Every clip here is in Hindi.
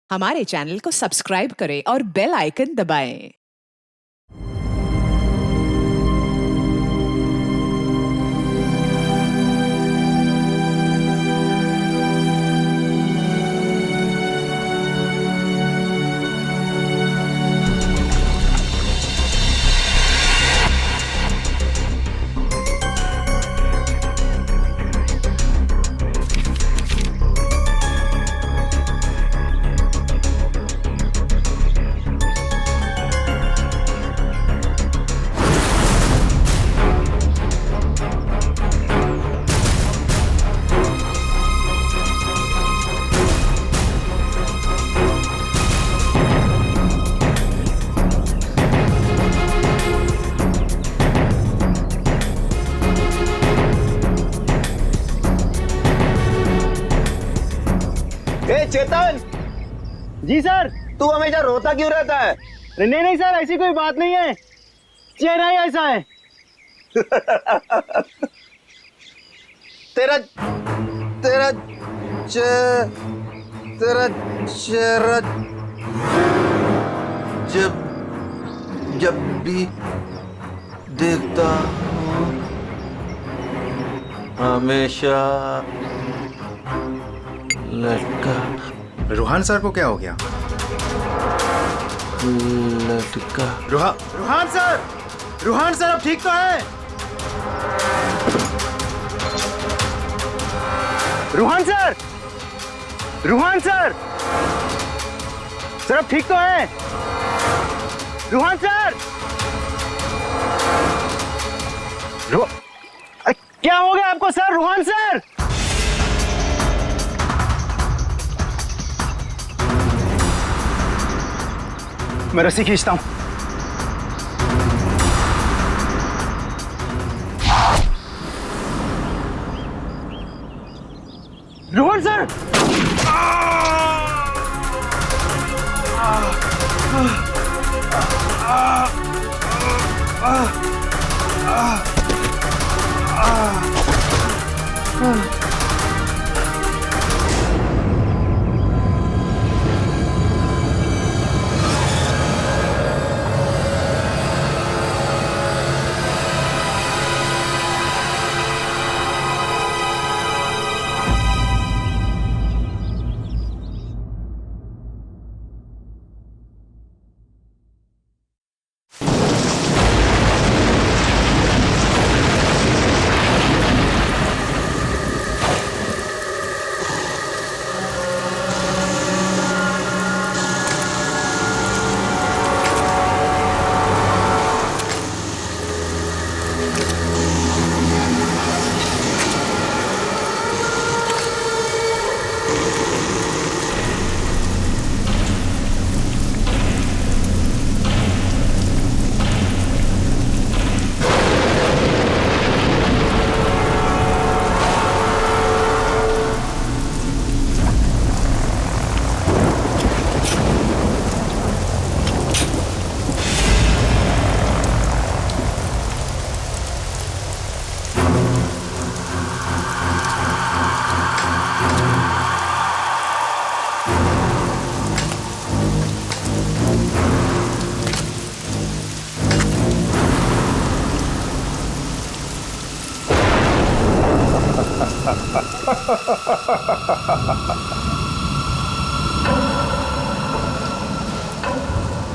हमारे चैनल को सब्सक्राइब करें और बेल आइकन दबाएं। चेतन जी सर। तू हमेशा रोता क्यों रहता है? नहीं नहीं सर, ऐसी कोई बात नहीं है, चेहरा ही ऐसा है। तेरा तेरा तेरा चेहरा जब जब भी देखता हूँ हमेशा लटका। रूहान सर को क्या हो गया? लटका। रूहान सर अब ठीक तो है? रूहान सर सर अब ठीक तो है? रूहान सर क्या हो गया आपको सर? रूहान सर मैं रस्सी खींचता हूं। रोहन सर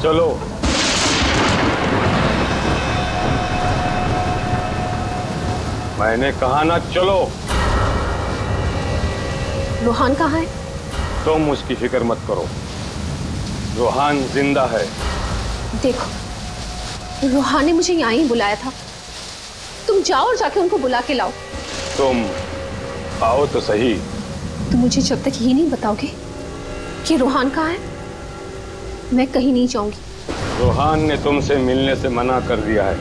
चलो मैंने कहा ना, चलो। रूहान कहाँ है? तुम उसकी फिक्र मत करो, रूहान जिंदा है। देखो, रूहान ने मुझे यहाँ ही बुलाया था, तुम जाओ और जाके उनको बुला के लाओ। तुम आओ तो सही। तुम मुझे जब तक ये नहीं बताओगे कि रूहान कहाँ है, मैं कहीं नहीं जाऊंगी। रूहान ने तुमसे मिलने से मना कर दिया है।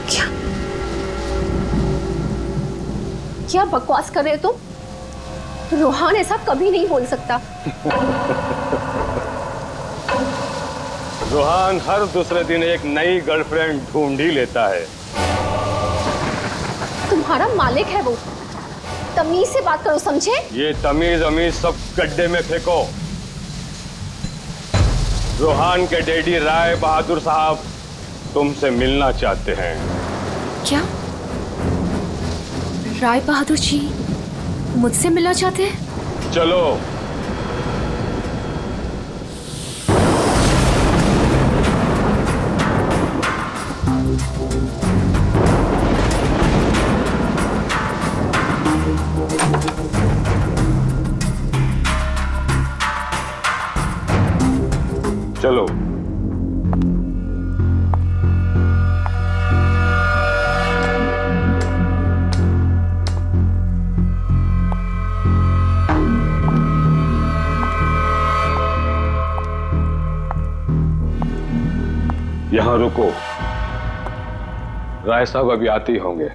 क्या क्या बकवास कर रहे हो तुम? रूहान ऐसा कभी नहीं बोल सकता। रूहान हर दूसरे दिन एक नई गर्लफ्रेंड ढूंढ ही लेता है। तुम्हारा मालिक है वो, तमीज से बात करो, समझे? ये तमीज अमीज सब गड्ढे में फेंको। रोहान के डैडी राय बहादुर साहब तुमसे मिलना चाहते हैं। क्या राय बहादुर जी मुझसे मिलना चाहते हैं? चलो। चलो। यहां रुको, राय साहब अभी आते ही होंगे।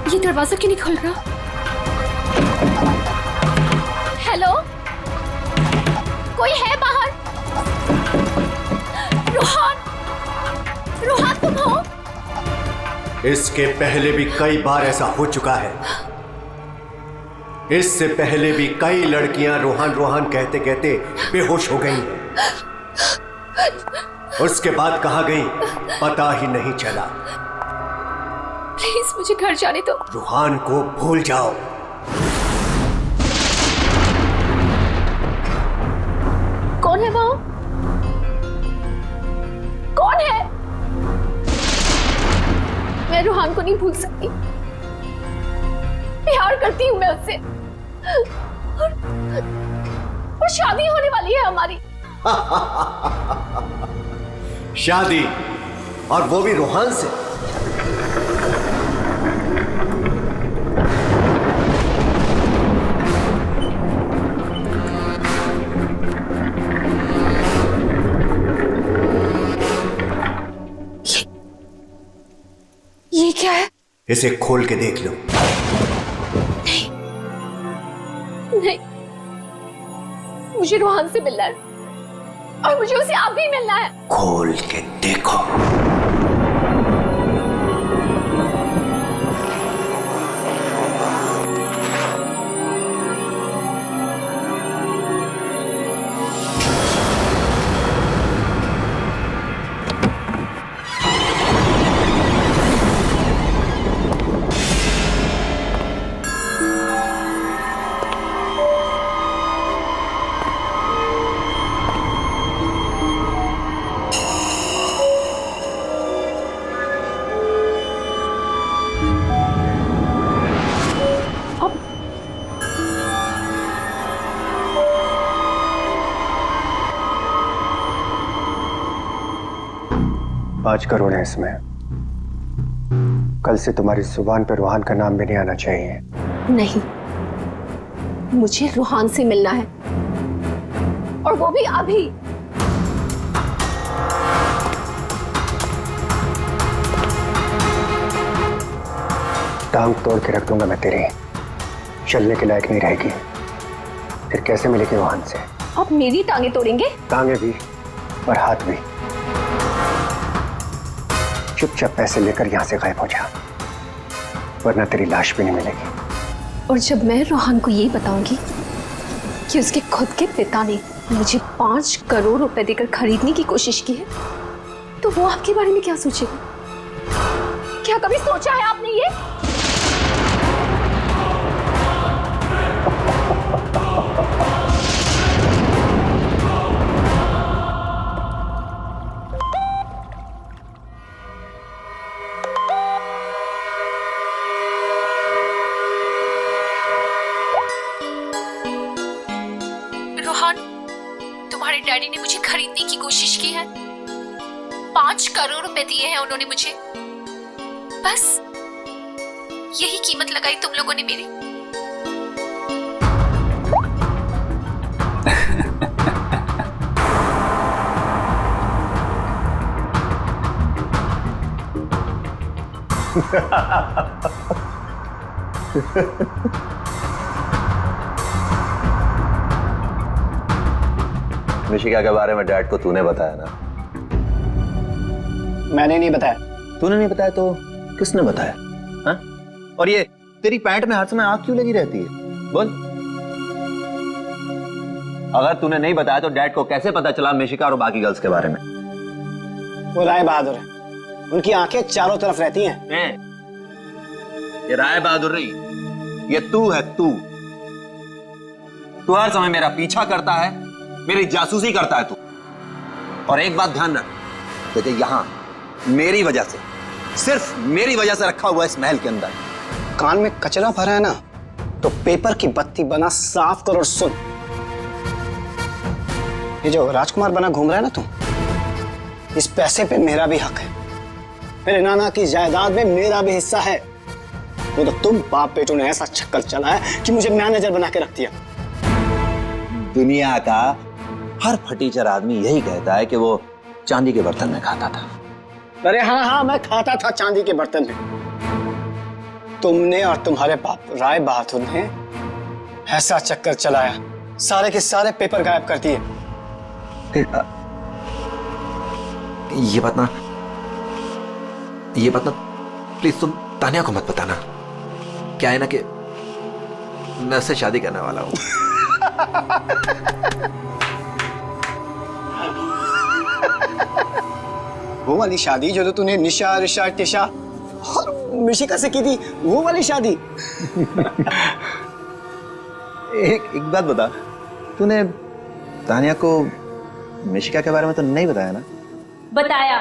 ये दरवाजा क्यों नहीं खुल रहा? हेलो, कोई है बाहर? रोहान, रोहान तुम हो? इसके पहले भी कई बार ऐसा हो चुका है। इससे पहले भी कई लड़कियां रोहान रोहान कहते कहते बेहोश हो गई हैं। उसके बाद कहां गई पता ही नहीं चला। प्लीज मुझे घर जाने दो। रोहान को भूल जाओ। कौन है वो? कौन है? मैं रोहान को नहीं भूल सकती। प्यार करती हूं मैं उससे, और शादी होने वाली है हमारी। शादी, और वो भी रोहान से। ये क्या है? इसे खोल के देख लो। नहीं, मुझे रोहान से मिलना है, और मुझे उसे आप भी मिलना है। खोल के देखो। $5 करोड़ है इसमें। कल से तुम्हारी जुबान पे रोहान का नाम भी नहीं आना चाहिए। नहीं, मुझे रोहान से मिलना है, और वो भी अभी। टांग तोड़ के रख दूंगा मैं तेरी, चलने के लायक नहीं रहेगी। फिर कैसे मिलेगी रोहान से? आप मेरी टांगे तोड़ेंगे? टांगे भी और हाथ भी। चुपचाप पैसे लेकर यहां से गायब हो जा, वरना तेरी लाश भी नहीं मिलेगी। और जब मैं रोहान को ये बताऊंगी कि उसके खुद के पिता ने मुझे 5 करोड़ रुपए देकर खरीदने की कोशिश की है, तो वो आपके बारे में क्या सोचेगा? क्या कभी सोचा है आपने ये? रोहान, तुम्हारे डैडी ने मुझे खरीदने की कोशिश की है। 5 करोड़ रुपए दिए हैं उन्होंने मुझे। बस यही कीमत लगाई तुम लोगों ने मेरी। मिशिका के बारे में डैड को तूने बताया ना? मैंने नहीं बताया। तूने नहीं बताया तो किसने बताया? हाँ? और ये तेरी पैंट में हर समय आग क्यों लगी रहती है? बोल। अगर तूने नहीं बताया तो डैड को कैसे पता चला मिशिका और बाकी गर्ल्स के बारे में? वो राय बहादुर है, उनकी आंखें चारों तरफ रहती हैं। ये राय बहादुर नहीं, ये तू है। तू हर समय मेरा पीछा करता है, मेरी जासूसी करता है तू। और एक बात ध्यान रख, तुझे यहां मेरी वजह से, सिर्फ मेरी वजह से रखा हुआ इस महल के अंदर। कान में कचरा भरा है ना, तो पेपर की बत्ती बना साफ कर और सुन। ये जो राजकुमार बना घूम रहा है ना तू, इस पैसे पे मेरा भी हक है। मेरे नाना की जायदाद में मेरा भी हिस्सा है। वो तो तुम बाप बेटों ने ऐसा चक्कर चला है कि मुझे मैनेजर बना के रख दिया। दुनिया का हर फटीचर आदमी यही कहता है कि वो चांदी के बर्तन में खाता था। अरे हाँ, मैं खाता था चांदी के बर्तन में। तुमने और तुम्हारे बाप राय बहादुर ने ऐसा चक्कर चलाया, सारे के सारे पेपर गायब कर दिए। ये बात ना प्लीज तुम तानिया को मत बताना। क्या है ना कि मैं उससे शादी करने वाला हूं। वो वाली शादी जो तो तूने निशा, ऋषा, टिशा और मिशिका से की थी, वो वाली शादी। एक बात बता, तूने तानिया को मिशिका के बारे में तो नहीं बताया ना? बताया।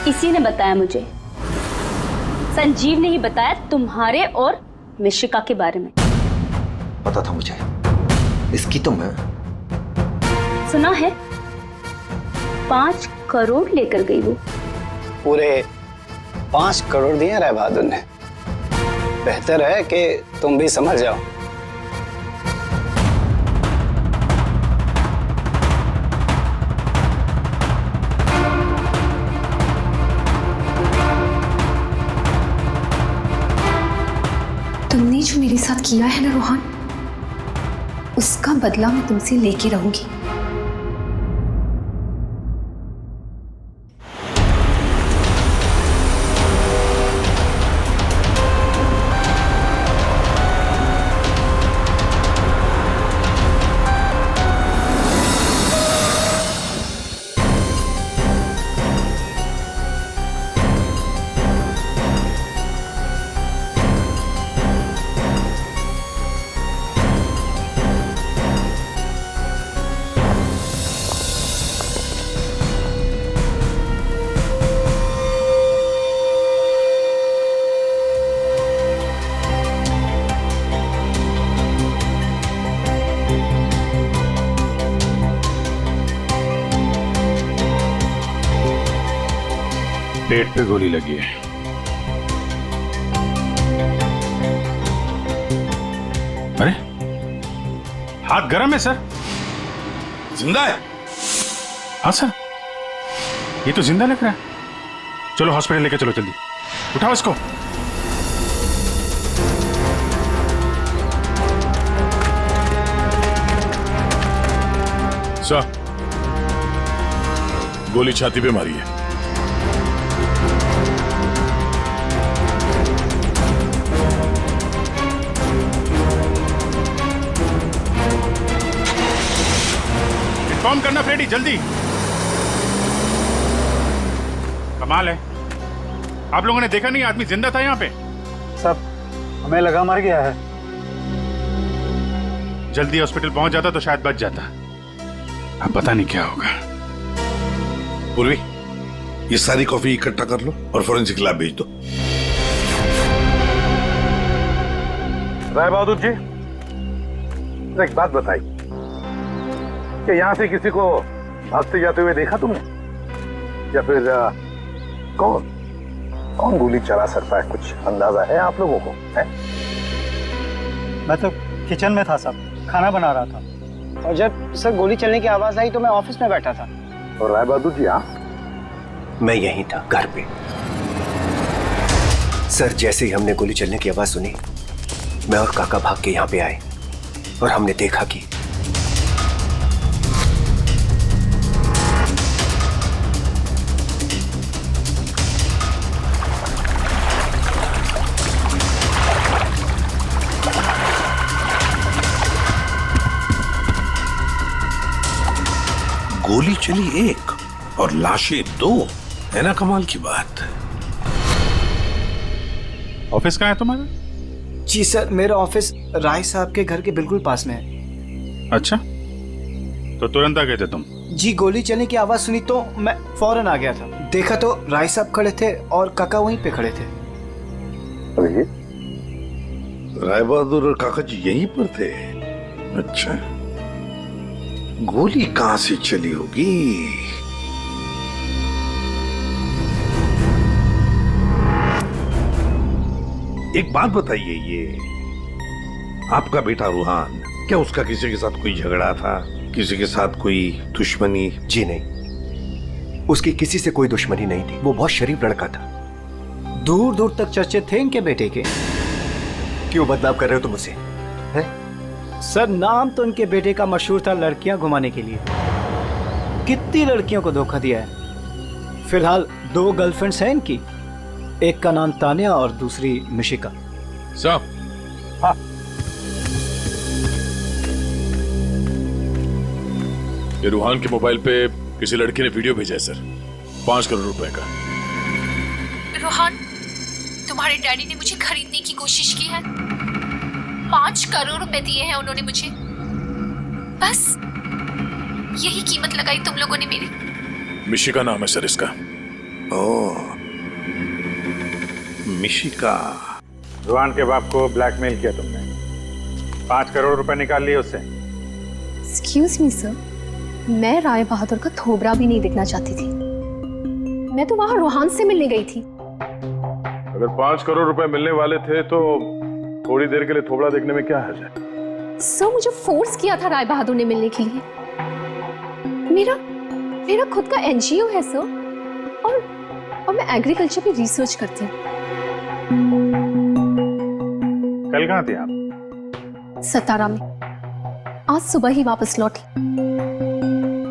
इसी ने बताया मुझे, संजीव ने ही बताया तुम्हारे और मिशिका के बारे में। पता था मुझे, इसकी तो मैं सुना है 5 करोड़ लेकर गई वो। पूरे 5 करोड़ दिए राय बहादुर ने। बेहतर है कि तुम भी समझ जाओ। तुमने जो मेरे साथ किया है ना रोहन, उसका बदला मैं तुमसे लेके रहूंगी। पेट पे गोली लगी है। अरे हाथ गर्म है सर। जिंदा है? हाँ सर, ये तो जिंदा लग रहा है। चलो हॉस्पिटल लेके चलो, जल्दी उठाओ इसको। सर, गोली छाती पे मारी है। इन्फॉर्म करना फ्रेडी, जल्दी। कमाल है, आप लोगों ने देखा नहीं आदमी जिंदा था यहाँ पे? सब हमें लगा मर गया है। जल्दी हॉस्पिटल पहुंच जाता तो शायद बच जाता। अब पता नहीं क्या होगा। पूर्वी, ये सारी कॉफी इकट्ठा कर लो और फॉरेंसिक लैब भेज दो। राय बहादुर जी, एक बात बताइए कि यहां से किसी को भागते जाते हुए देखा तुमने, या फिर कौन कौन गोली चला सकता है, कुछ अंदाजा है आप लोगों को? है? मैं तो किचन में था साहब, खाना बना रहा था, और जब सर गोली चलने की आवाज आई तो मैं ऑफिस में बैठा था। और राय बहादुर जी आप? मैं यहीं था, घर पे। सर, जैसे ही हमने गोली चलने की आवाज सुनी, मैं और काका भाग के यहां पे आए और हमने देखा कि गोली चली एक और लाशें दो, है ना कमाल की बात। ऑफिस कहाँ है तुम्हारा? जी सर, मेरा ऑफिस राय साहब के घर के बिल्कुल पास में है। अच्छा, तो तुरंत आ गए थे तुम? जी, गोली चलने की आवाज सुनी तो मैं फौरन आ गया था। देखा तो राय साहब खड़े थे और काका वहीं पे खड़े थे। अरे, राय बहादुर और काका जी यहीं पर थे? अच्छा, गोली कहां से चली होगी? एक बात बताइए, ये आपका बेटा रूहान, क्या उसका किसी के साथ कोई झगड़ा था, किसी के साथ कोई दुश्मनी? जी नहीं, उसकी किसी से कोई दुश्मनी नहीं थी। वो बहुत शरीफ लड़का था। दूर दूर तक चर्चे थे इनके बेटे के। क्यों बदनाम कर रहे हो तुम उसे? सर, नाम तो इनके बेटे का मशहूर था लड़कियां घुमाने के लिए। कितनी लड़कियों को धोखा दिया है। फिलहाल 2 गर्लफ्रेंड्स हैं इनकी, एक का नाम तानिया और दूसरी मिशिका। साहब, हाँ, ये रूहान के मोबाइल पे किसी लड़की ने वीडियो भेजा है सर, 5 करोड़ रुपए का। रोहन, तुम्हारे डैडी ने मुझे खरीदने की कोशिश की है। 5 करोड़ रुपए दिए हैं उन्होंने मुझे। बस यही कीमत लगाई तुम लोगों ने मेरी। मिशिका नाम है सर इसका। ओह, मिशिका। रुहान के बाप को ब्लैकमेल किया तुमने, 5 करोड़ रुपए निकाल लिए उससे। एक्सक्यूज मी सर, मैं राय बहादुर का थोबड़ा भी नहीं देखना चाहती थी। मैं तो वहां रोहान से मिलने गई थी। अगर 5 करोड़ रुपए मिलने वाले थे तो थोड़ी देर के लिए थोबड़ा देखने में क्या हर्ज है? सर, मुझे फोर्स किया था राय बहादुर ने मिलने के लिए। मेरा खुद का एनजीओ है सर, और मैं एग्रीकल्चर पे रिसर्च करती हूँ। कल कहाँ थे आप? सतारा में। आज सुबह ही वापस लौटी।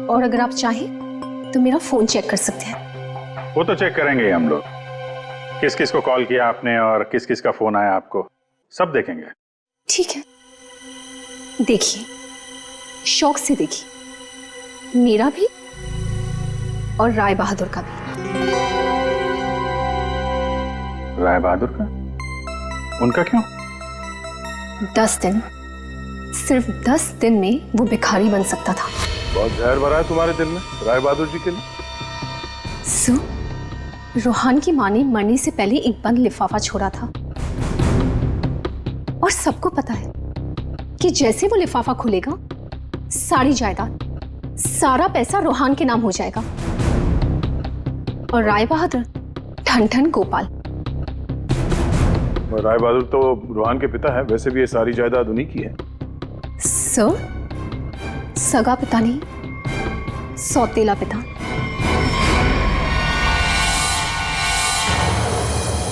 और अगर आप चाहें तो मेरा फोन चेक कर सकते हैं। वो तो चेक करेंगे हम लोग, किस किस को कॉल किया आपने और किस किस का फोन आया आपको, सब देखेंगे। ठीक है, देखिए, शौक से देखिए, मेरा भी और राय बहादुर का भी। राय बहादुर का? उनका क्यों? 10 दिन, सिर्फ 10 दिन में वो भिखारी बन सकता था। बहुत जहर भरा है तुम्हारे दिल में राय बहादुर जी के लिए। सो, रोहान की मां ने मरने से पहले एक बंद लिफाफा छोड़ा था, और सबको पता है कि जैसे वो लिफाफा खुलेगा, सारी जायदाद, सारा पैसा रोहान के नाम हो जाएगा, और राय बहादुर ठन ठन गोपाल। राय बहादुर तो रोहान के पिता है, वैसे भी ये सारी जायदाद उन्हीं की है। सर, सगा पिता नहीं, सौतेला पिता।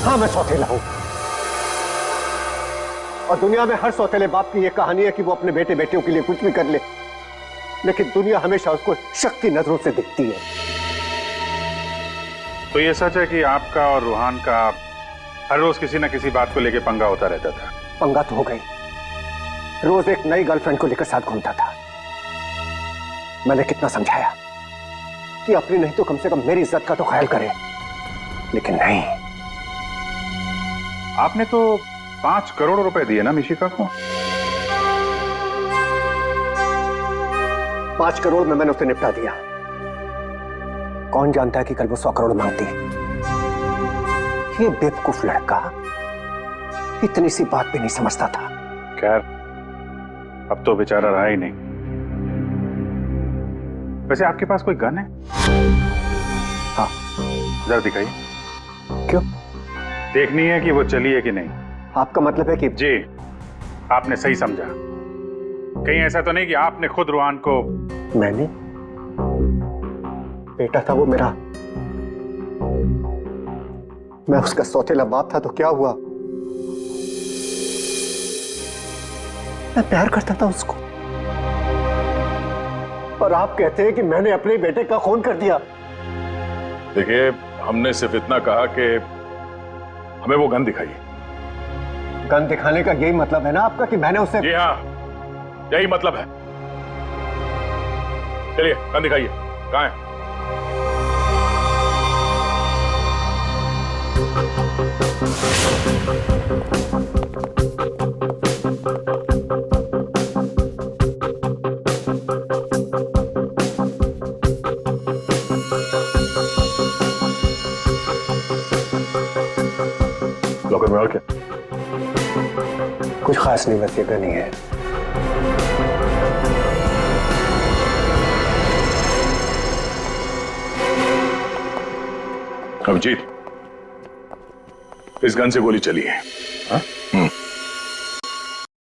हाँ, मैं सौतेला हूं, और दुनिया में हर सौतेले बाप की यह कहानी है कि वो अपने बेटे बेटियों के लिए कुछ भी कर ले, लेकिन दुनिया हमेशा उसको शक की नजरों से देखती है। तो ये सच है कि आपका और रोहान का हर रोज किसी न किसी बात को लेकर पंगा होता रहता था? पंगा तो हो गई, रोज एक नई गर्लफ्रेंड को लेकर साथ घूमता था। मैंने कितना समझाया कि अपनी नहीं तो कम से कम मेरी इज्जत का तो ख्याल करे, लेकिन नहीं। आपने तो 5 करोड़ रुपए दिए ना मिशिका को? 5 करोड़ में मैंने उसे निपटा दिया, कौन जानता है कि कल वो 100 करोड़ मांगती है। ये बेवकूफ लड़का इतनी सी बात भी नहीं समझता था। खैर, अब तो बेचारा रहा ही नहीं। वैसे आपके पास कोई गन है? हाँ। जरा दिखाइए। क्यों? देखनी है कि वो चली है कि नहीं। आपका मतलब है कि? जी, आपने सही समझा। कहीं ऐसा तो नहीं कि आपने खुद रूहान को? मैंने? बेटा था वो मेरा, मैं उसका सौतेला बाप था, तो क्या हुआ? मैं प्यार करता था उसको, और आप कहते हैं कि मैंने अपने बेटे का खून कर दिया। देखिए, हमने सिर्फ इतना कहा कि हमें वो गन दिखाइए। गन दिखाने का यही मतलब है ना आपका कि मैंने उसे? जी हाँ, यही मतलब है। चलिए, गन दिखाइए। कहाँ है? लॉकर में और क्या? कुछ खास नहीं, बस ये गन ही है। अभिजीत, इस गन से गोली चली है। हाँ?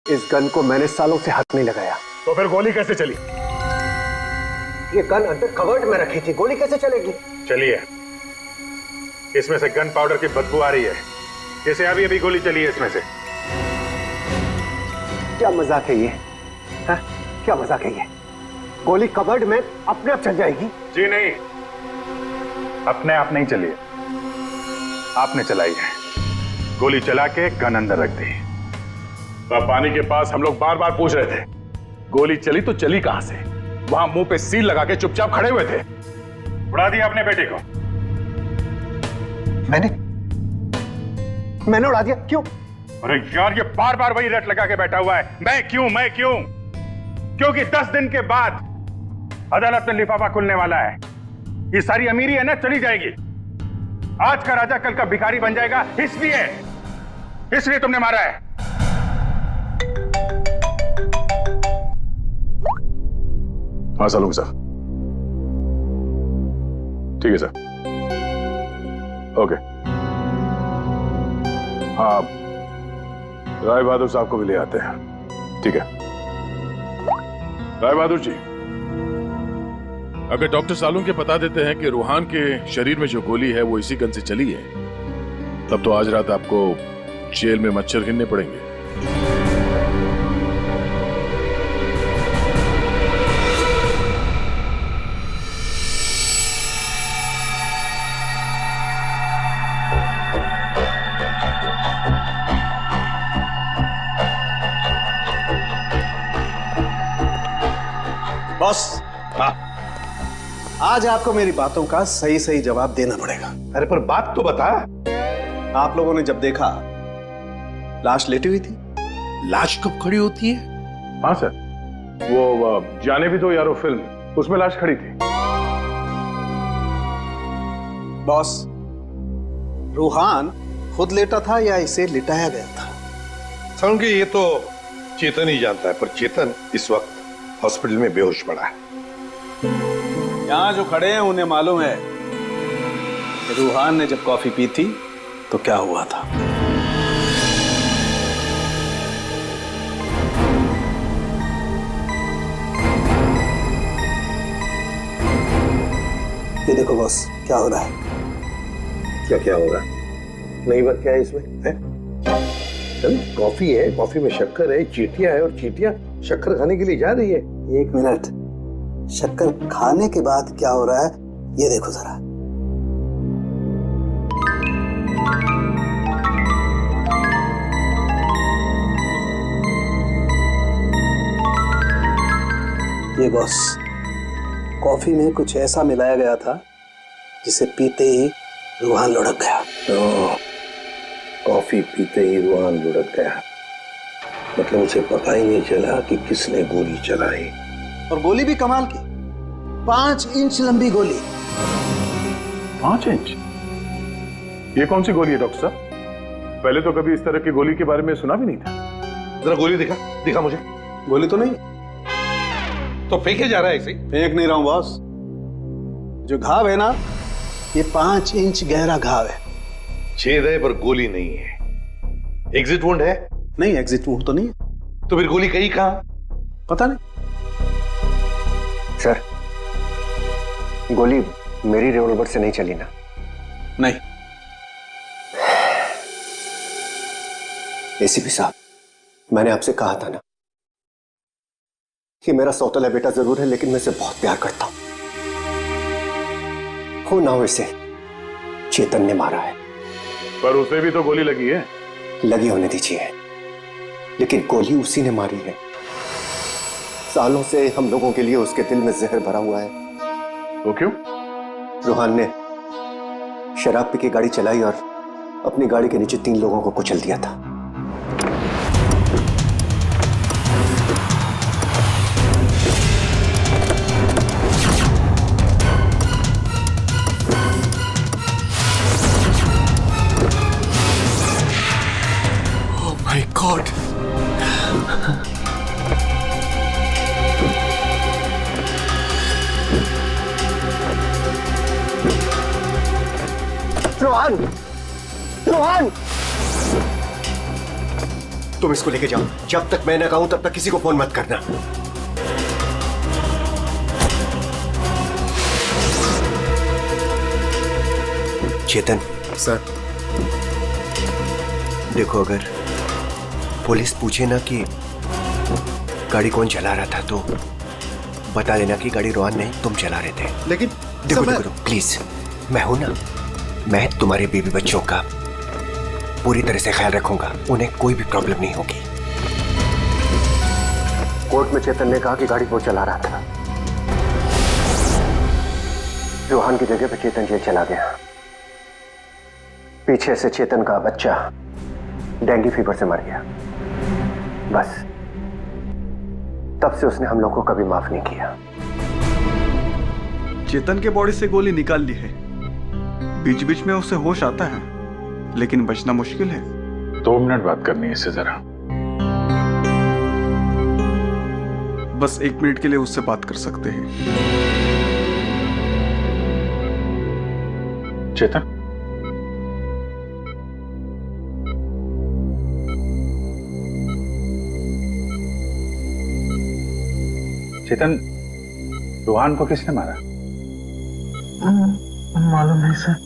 इस गन को मैंने सालों से हाथ नहीं लगाया। तो फिर गोली कैसे चली? ये गन अंदर कवर्ड में रखी थी, गोली कैसे चलेगी? चलिए, इसमें से गन पाउडर की बदबू आ रही है, जैसे अभी अभी गोली चली है इसमें से। क्या मजाक है ये? हाँ? क्या मजाक है ये? गोली कवर्ड में अपने आप चल जाएगी? जी नहीं, अपने आप नहीं चली है, आपने चलाई है। गोली चला के गन अंदर रख दी। तो पानी के पास हम लोग बार बार पूछ रहे थे, गोली चली तो चली कहां से? वहां मुंह पे सील लगा के चुपचाप खड़े हुए थे। उड़ा दिया अपने बेटे को। मैंने उड़ा दिया? क्यों? अरे यार, ये बार बार वही रट लगा के बैठा हुआ है, मैं क्यों मैं क्यों। क्योंकि 10 दिन के बाद अदालत में लिफाफा खुलने वाला है। ये सारी अमीरी है ना, चली जाएगी। आज का राजा कल का भिखारी बन जाएगा, इसलिए तुमने मारा है। हाँ सलूम सर, ठीक है सर, ओके। हाँ, राय बहादुर साहब को भी ले आते हैं। ठीक है राय बहादुर जी, अगर डॉक्टर सालून के बता देते हैं कि रूहान के शरीर में जो गोली है वो इसी गन से चली है, तब तो आज रात आपको जेल में मच्छर गिनने पड़ेंगे। बॉस, आज आपको मेरी बातों का सही सही जवाब देना पड़ेगा। अरे पर बात तो बता। आप लोगों ने जब देखा लाश लेटी हुई थी। लाश कब खड़ी होती है? हाँ सर, वो जाने भी दो यारो फिल्म, उसमें लाश खड़ी थी। बॉस, रूहान खुद लेटा था या इसे लिटाया गया था? समझ ये तो चेतन ही जानता है, पर चेतन इस वक्त हॉस्पिटल में बेहोश पड़ा है। यहां जो खड़े हैं उन्हें मालूम है कि रूहान ने जब कॉफी पी थी तो क्या हुआ था। ये देखो बॉस, क्या हो रहा है। क्या हो रहा है? नई बात क्या है इसमें? है? चल, कॉफी है, कॉफी में शक्कर है, चींटियां है, और चींटियां शक्कर खाने के लिए जा रही है। 1 मिनट, शक्कर खाने के बाद क्या हो रहा है ये देखो जरा। ये बॉस, कॉफी में कुछ ऐसा मिलाया गया था जिसे पीते ही रूहान लुढ़क गया। तो कॉफी पीते ही रूहान लुढ़क गया, मतलब उसे पता ही नहीं चला कि किसने गोली चलाई। और गोली भी कमाल की, 5 इंच लंबी गोली। 5 इंच? ये कौन सी गोली है डॉक्टर साहब? पहले तो कभी इस तरह की गोली के बारे में सुना भी नहीं था। जरा गोली दिखा मुझे। गोली तो नहीं। तो फेंके जा रहा है ऐसे ही? फेंक नहीं रहा हूं बॉस। जो घाव है ना, ये 5 इंच गहरा घाव है। छेद है पर गोली नहीं है। एग्जिट वुंड है? नहीं, एग्जिट वुंड तो नहीं है। तो फिर गोली कहीं कहां? पता नहीं। सर, गोली मेरी रिवॉल्वर से नहीं चली ना? नहीं। एसीपी साहब, मैंने आपसे कहा था ना कि मेरा सौतेला बेटा जरूर है, लेकिन मैं इसे बहुत प्यार करता हूं। हो ना हो इसे चेतन ने मारा है। पर उसे भी तो गोली लगी है। लगी होने दीजिए, लेकिन गोली उसी ने मारी है। सालों से हम लोगों के लिए उसके दिल में जहर भरा हुआ है। वो क्यों? रूहान ने शराब पी के गाड़ी चलाई और अपनी गाड़ी के नीचे 3 लोगों को कुचल दिया था। Oh my God! Rohan! Rohan! तुम इसको लेके जाओ। जब तक मैं ना कहूं तब तक किसी को फोन मत करना। चेतन सर, देखो, अगर पुलिस पूछे ना कि गाड़ी कौन चला रहा था तो बता देना कि गाड़ी रोहन नहीं, तुम चला रहे थे। लेकिन देखो प्लीज, मैं हूं ना, मैं तुम्हारे बीवी बच्चों का पूरी तरह से ख्याल रखूंगा। उन्हें कोई भी प्रॉब्लम नहीं होगी। कोर्ट में चेतन ने कहा कि गाड़ी वो चला रहा था। रोहन की जगह पे चेतन जेल चला गया। पीछे से चेतन का बच्चा डेंगू फीवर से मर गया। बस तब से उसने हम लोग को कभी माफ नहीं किया। चेतन के बॉडी से गोली निकाल ली है। बीच बीच में उसे होश आता है, लेकिन बचना मुश्किल है। 2 मिनट बात करनी है इससे जरा। बस 1 मिनट के लिए उससे बात कर सकते हैं। चेतन, चेतन, रोहन को किसने मारा? मालूम नहीं सर।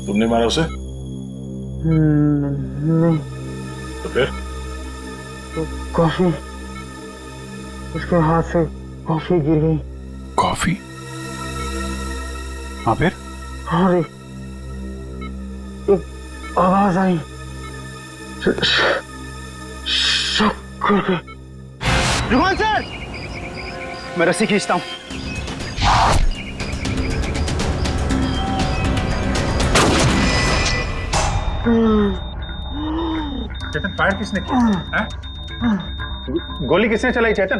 तुमने मारा उसे? नहीं। तो फिर? तो कॉफी, उसके हाथ से कॉफी गिर गई। कॉफी? हाँ, फिर? हाँ रे, एक आवाज आई, शक्कर के। रुहान सर, मैं रस्सी खींचता हूं। चेतन, फायर किसने किया? गोली किसने चलाई चेतन?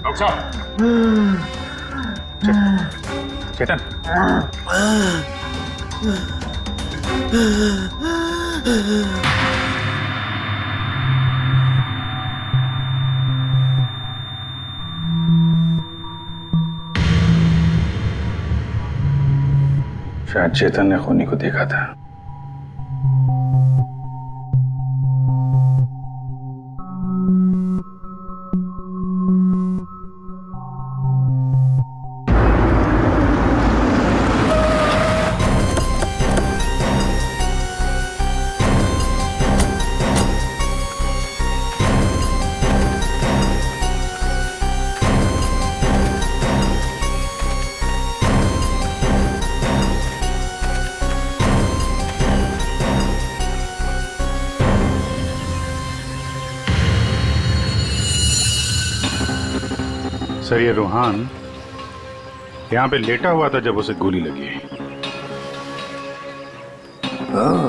डॉक्टर साहब, चेतन, शायद चेतन ने खूनी को देखा था। सर, ये रोहान यहाँ पे लेटा हुआ था जब उसे गोली लगी। हाँ,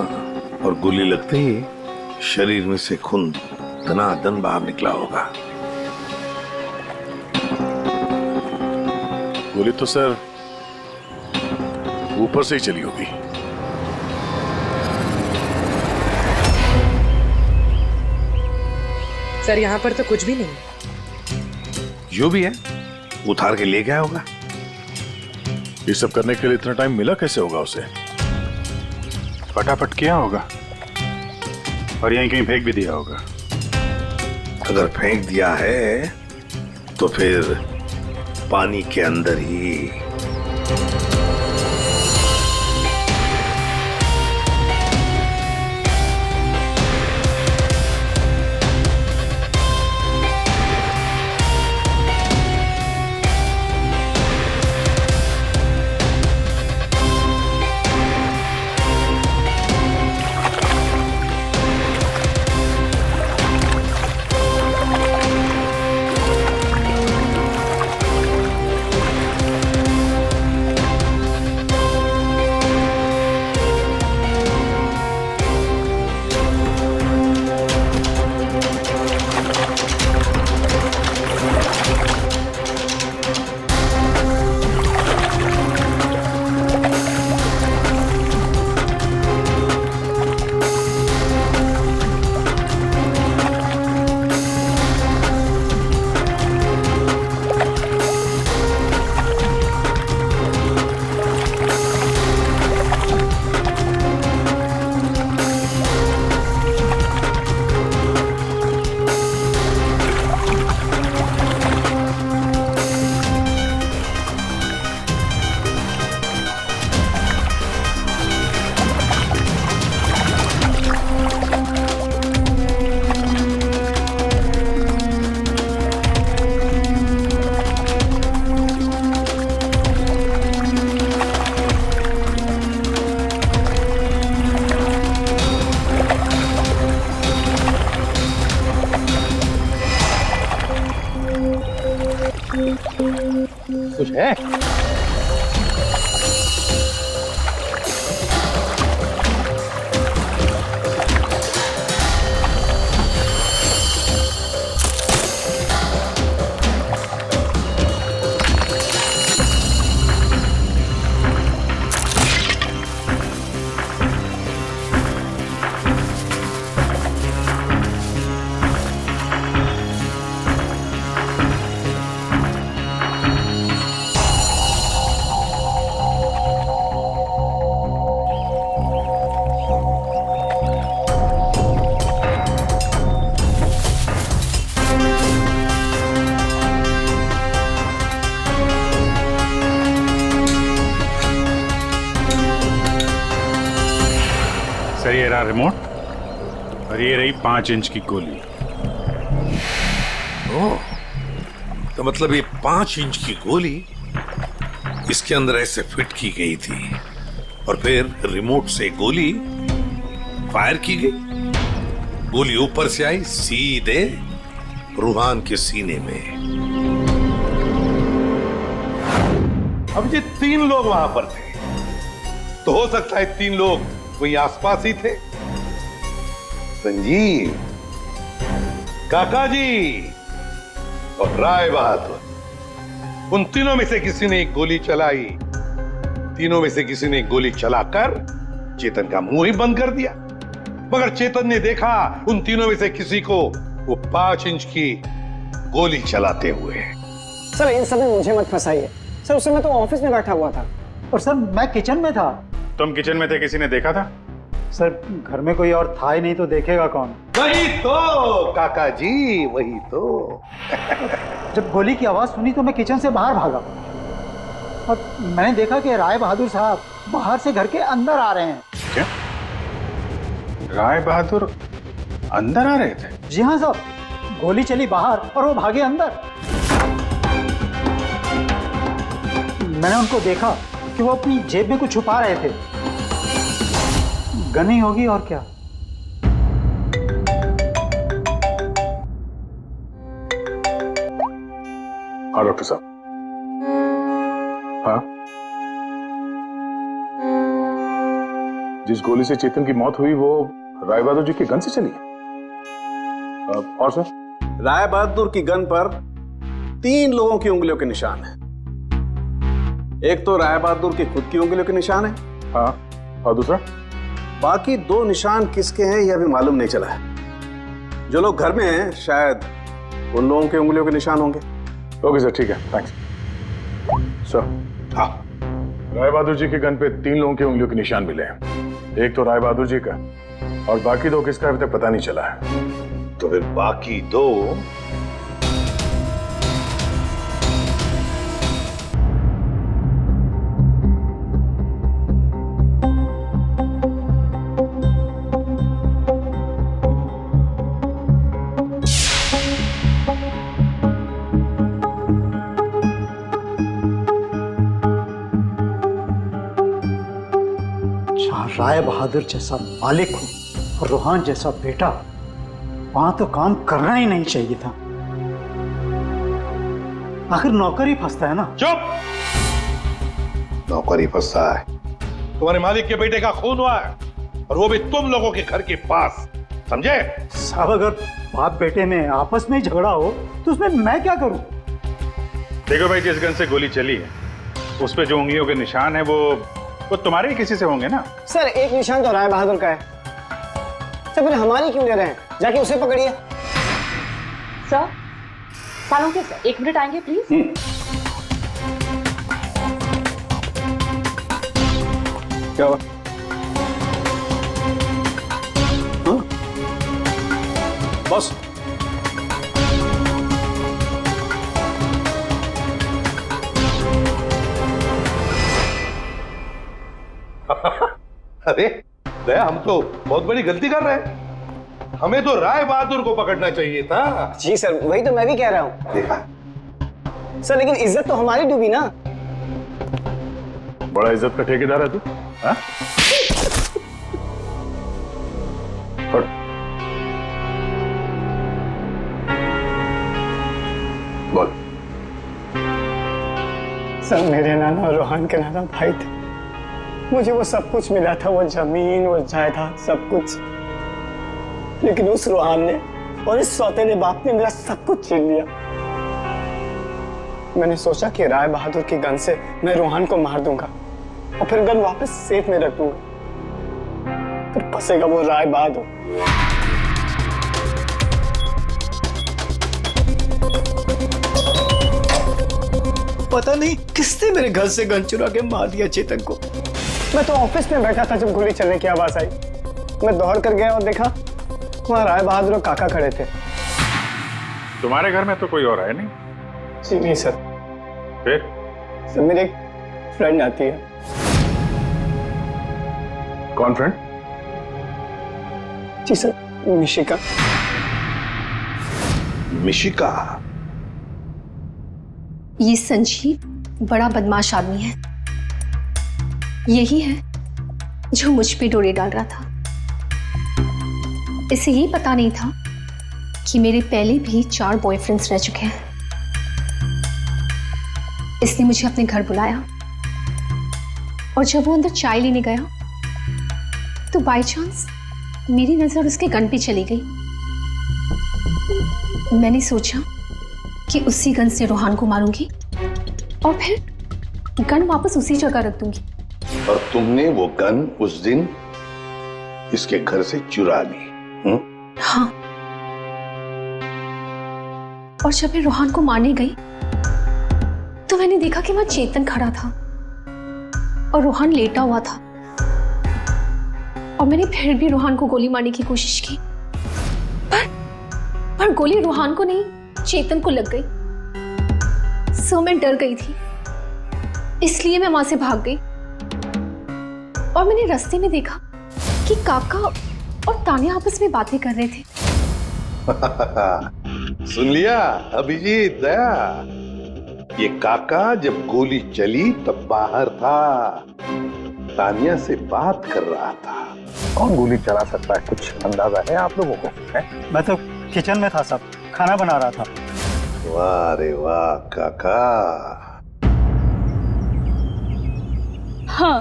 और गोली लगते ही शरीर में से खून दनादन बाहर निकला होगा। गोली तो सर ऊपर से ही चली होगी। सर यहाँ पर तो कुछ भी नहीं। जो भी है उतार के ले गया होगा। ये सब करने के लिए इतना टाइम मिला कैसे होगा उसे? फटाफट किया होगा और यहीं कहीं फेंक भी दिया होगा। अगर फेंक दिया है तो फिर पानी के अंदर ही। कुछ है? सर ये रहा रिमोट और ये रही 5 इंच की गोली। ओह, तो मतलब ये 5 इंच की गोली इसके अंदर ऐसे फिट की गई थी और फिर रिमोट से गोली फायर की गई। गोली ऊपर से आई सीधे रूहान के सीने में। अब ये 3 लोग वहां पर थे, तो हो सकता है 3 लोग वही आसपास ही थे। संजीव, काका जी और राय बहादुर, उन तीनों में से किसी ने एक गोली चलाई। तीनों में से किसी ने एक गोली चलाकर चेतन का मुंह ही बंद कर दिया, मगर चेतन ने देखा उन तीनों में से किसी को वो 5 इंच की गोली चलाते हुए। सर इन सब में मुझे मत फंसाइए सर, उस समय तो ऑफिस में बैठा हुआ था। और सर मैं किचन में था। तुम किचन में थे, किसी ने देखा था? सर घर में कोई और था ही नहीं तो देखेगा कौन? वही तो काका जी, वही तो। जब गोली की आवाज सुनी तो मैं किचन से बाहर भागा और मैंने देखा कि राय बहादुर साहब बाहर से घर के अंदर आ रहे हैं। क्या? राय बहादुर अंदर आ रहे थे? जी हाँ साहब, गोली चली बाहर और वो भागे अंदर। मैंने उनको देखा कि वो अपनी जेब में कुछ छुपा रहे थे। गन ही होगी और क्या। हाँ डॉक्टर साहब। हाँ, जिस गोली से चेतन की मौत हुई वो राय बहादुर जी की गन से चली है। और सर? राय बहादुर की गन पर 3 लोगों की उंगलियों के निशान है। एक तो राय बहादुर की खुद की उंगलियों के निशान है। हाँ, और दूसरा? बाकी 2 निशान किसके हैं यह अभी मालूम नहीं चला है। जो लोग घर में हैं शायद उन लोगों के उंगलियों के निशान होंगे। ओके सर, ठीक है, थैंक्स सर। हाँ, राय बहादुर जी के गन पे 3 लोगों की उंगलियों के निशान मिले हैं। एक तो राय बहादुर जी का और बाकी 2 किसका अभी तक पता नहीं चला है। तो फिर बाकी 2 जहाँ राय बहादुर जैसा मालिक हो और रूहान जैसा बेटा, वहां तो काम करना ही नहीं चाहिए था। आखिर नौकर ही फंसता है ना। चुप! नौकरी फंसा है। तुम्हारे मालिक के बेटे का खून हुआ है और वो भी तुम लोगों के घर के पास, समझे? साहब, अगर बाप बेटे में आपस में झगड़ा हो तो उसमें मैं क्या करूं? देखो भाई, जिस गन से गोली चली है उस पे जो उंगलियों के निशान है वो तुम्हारे ही किसी से होंगे ना। सर एक निशान तो राय बहादुर का है। सर फिर हमारी क्यों ले रहे हैं? जाके उसे पकड़िए। सर सालों के सर 1 मिनट आएंगे प्लीज। क्या हुआ? बॉस, अरे दया, हम तो बहुत बड़ी गलती कर रहे हैं। हमें तो राय बहादुर को पकड़ना चाहिए था। जी सर, वही तो मैं भी कह रहा हूँ। देखा सर लेकिन इज्जत तो हमारी डूबी ना। बड़ा इज्जत का ठेकेदार है तू, हाँ? और बोल। सर मेरे नाना रोहन के नाना भाई थे। मुझे वो सब कुछ मिला था, वो जमीन, वो जायदाद, सब कुछ। लेकिन उस रोहन ने और इस सौतेले बाप ने मेरा सब कुछ छीन लिया। मैंने सोचा कि राय बहादुर की गन से मैं रोहन को मार दूंगा और फिर गन वापस सेफ में रख दूंगा। फिर फंसेगा वो राय बहादुर। पता नहीं किसने मेरे घर से गन चुरा के मार दिया चेतन को। मैं तो ऑफिस में बैठा था जब गोली चलने की आवाज आई। मैं दौड़ कर गया और देखा वहां राय बहादुर और काका खड़े थे। तुम्हारे घर में तो कोई और है नहीं? जी नहीं सर। फिर? सर मेरी एक फ्रेंड आती है। कौन फ्रेंड? जी सर, मिशिका। मिशिका? ये संजीव बड़ा बदमाश आदमी है। यही है जो मुझ पे डोरे डाल रहा था। इसे ये पता नहीं था कि मेरे पहले भी 4 बॉयफ्रेंड्स रह चुके हैं। इसने मुझे अपने घर बुलाया और जब वो अंदर चाय लेने गया तो बाय चांस मेरी नजर उसके गन पे चली गई। मैंने सोचा कि उसी गन से रोहन को मारूंगी और फिर गन वापस उसी जगह रख दूंगी। और तुमने वो गन उस दिन इसके घर से चुरा ली? हाँ। और जब मैं रोहन को मारने गई तो मैंने देखा कि वहां चेतन खड़ा था और रोहन लेटा हुआ था। और मैंने फिर भी रोहन को गोली मारने की कोशिश की, पर गोली रोहन को नहीं चेतन को लग गई। सो मैं डर गई थी, इसलिए मैं वहां से भाग गई। और मैंने रास्ते में देखा कि काका और तानिया आपस में बातें कर रहे थे। सुन लिया अभिजीत, दया? ये काका जब गोली चली तब बाहर था, तानिया से बात कर रहा था। कौन गोली चला सकता है, कुछ अंदाजा है आप लोगों को? है? मैं तो किचन में था साहब, खाना बना रहा था। वाह रे वाह काका। हाँ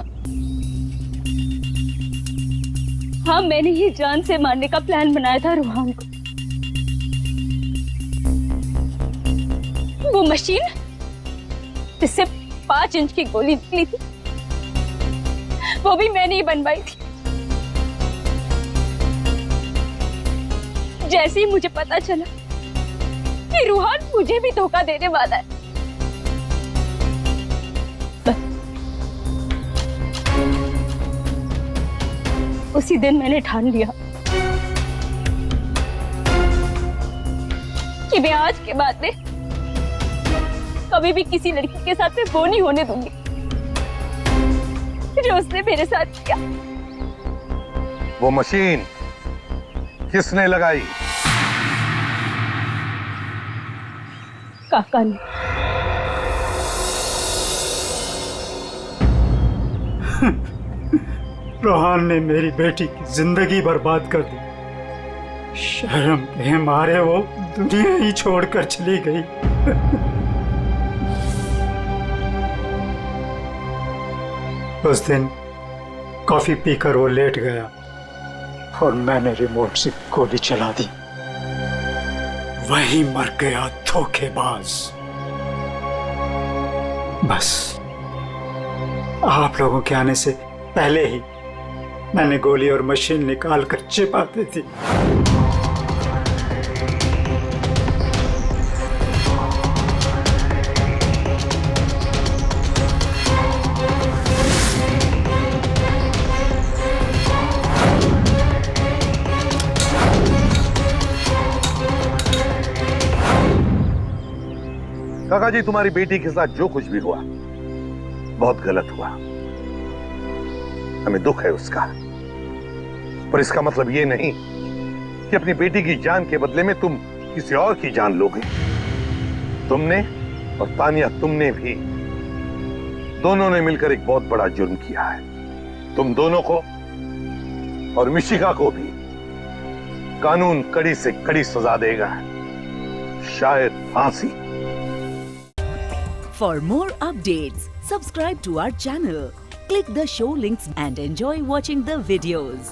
हाँ, मैंने ही जान से मारने का प्लान बनाया था रोहन को। वो मशीन जिससे 5 इंच की गोली निकली थी, वो भी मैंने ही बनवाई थी। जैसे ही मुझे पता चला कि रूहान मुझे भी धोखा देने वाला है, उसी दिन मैंने ठान लिया कि मैं आज के बाद में कभी भी किसी लड़की के साथ में वो नहीं होने दूंगी जो उसने मेरे साथ किया। वो मशीन किसने लगाई? काका ने। रोहान ने मेरी बेटी की जिंदगी बर्बाद कर दी। शर्म के मारे वो दुनिया ही छोड़कर चली गई। उस दिन कॉफी पीकर वो लेट गया और मैंने रिमोट से गोली चला दी। वही मर गया धोखेबाज। बस आप लोगों के आने से पहले ही मैंने गोली और मशीन निकाल कर छिपा दी थी। काका जी, तुम्हारी बेटी के साथ जो कुछ भी हुआ बहुत गलत हुआ। हमें दुख है उसका, पर इसका मतलब ये नहीं कि अपनी बेटी की जान के बदले में तुम किसी और की जान लोगे। तुमने और तानिया, तुमने भी, दोनों ने मिलकर एक बहुत बड़ा जुर्म किया है। तुम दोनों को और मिशिका को भी कानून कड़ी से कड़ी सजा देगा, शायद फांसी। For more updates, subscribe to our channel, click the show links and enjoy watching the videos.